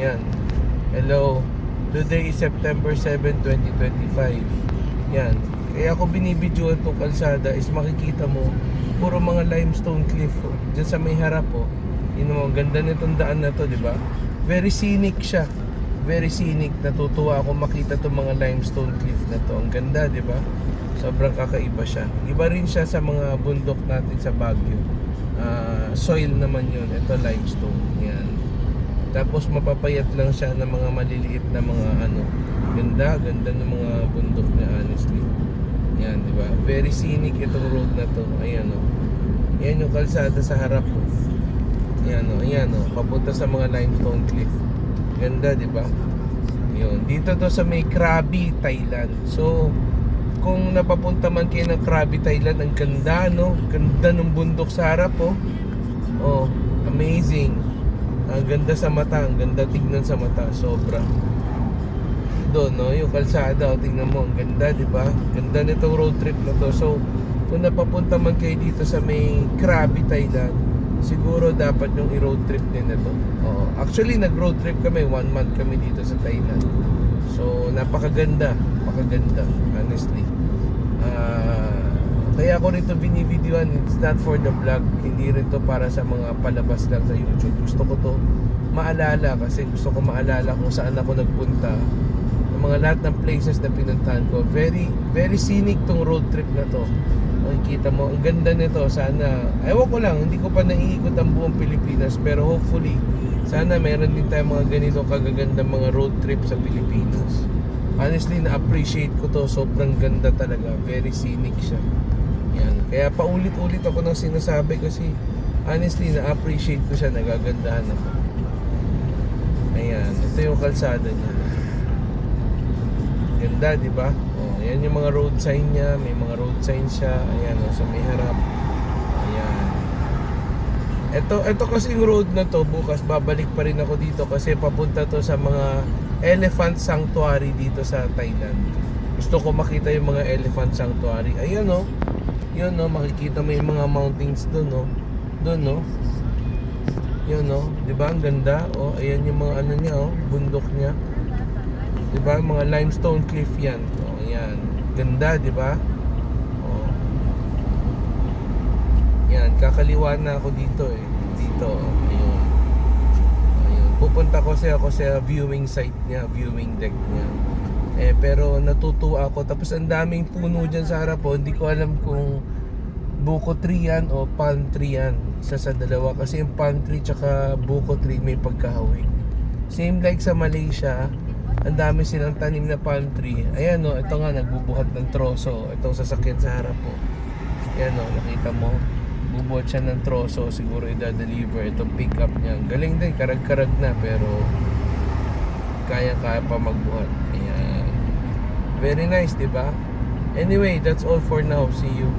Yan. Hello. Today is September 7, 2025. Yan. Kaya ako binibidyoan tong kalsada is makikita mo puro mga limestone cliff diyan sa may harap Yun mo, ganda nitong daan na to, di ba? Very scenic siya. Very scenic. Natutuwa ako makita tong mga limestone cliff na to. Ang ganda, di ba? Sobrang kakaiba siya. Iba rin siya sa mga bundok natin sa Baguio. Soil naman yun. Ito limestone. Yan. Tapos mapapayat lang siya ng mga maliliit na mga ganda ng mga bundok niya, honestly. Yan, di ba? Very scenic itong road na to. Ayan Yan yung kalsada sa harap Ayan papunta sa mga limestone cliff. Ganda, di ba? Yun. Dito to sa may Krabi, Thailand. So, kung napapunta man kayo ng Krabi, Thailand, ang ganda, no? Ganda ng bundok sa harap, amazing. Ang ganda sa mata, ang ganda tignan sa mata, sobra. Doon, no? Yung kalsada, tingnan mo, ang ganda, di ba? Ganda nitong road trip na to. So, kung napapunta man kayo dito sa may Krabi, Thailand, siguro dapat yung i-road trip din ito. Actually, nag-road trip kami, 1 month kami dito sa Thailand. So, napakaganda, honestly. Kaya ako rito binivideoan, it's not for the vlog, hindi rin to para sa mga palabas lang sa YouTube. Gusto ko to maalala kasi gusto ko maalala kung saan ako nagpunta, yung mga lahat ng places na pinuntahan ko. Very, very scenic tong road trip na to. Makikita mo, ang ganda nito. Sana, ewan ko lang, hindi ko pa naiikot ang buong Pilipinas, pero hopefully sana meron din tayong mga ganito kagagandang mga road trip sa Pilipinas. Honestly, na-appreciate ko to. Sobrang ganda talaga. Very scenic siya. Yan. Kaya paulit-ulit ako nang sinasabi kasi honestly, na-appreciate ko siya. Nagagandahan ako. Ayan. Ito yung kalsada niya. Ganda, di ba? Ayan yung mga road sign niya. May mga road sign siya. Ayan, sa may harap. Ayan. Ito kasi yung road na to, bukas babalik pa rin ako dito kasi papunta to sa mga elephant sanctuary dito sa Thailand. Gusto ko makita yung mga elephant sanctuary. Ayun yun makikita mo yung mga mountains doon doon yun di ba ang ganda ayan yung mga niya bundok niya, di ba, mga limestone cliff yan. Ayan, ganda, di ba? Yan, kakaliwa na ako dito ayun. Pupunta ko ako sa viewing site niya, viewing deck niya. Pero natutuwa ako. Tapos ang daming puno dyan sa harap hindi ko alam kung buko tree yan o palm tree yan. Isa sa dalawa. Kasi yung palm tree tsaka buko tree may pagkahawig. Same like sa Malaysia, ang dami silang tanim na palm tree. Ayan ito nga nagbubuhat ng troso. Itong sasakyan sa harap Ayan nakita mo. Bubuhat siya ng troso, siguro i-deliver itong pickup niya. Galing din, karag-karag na pero kaya-kaya pa magbuhat. Ayan. Very nice, di ba? Anyway, that's all for now. See you.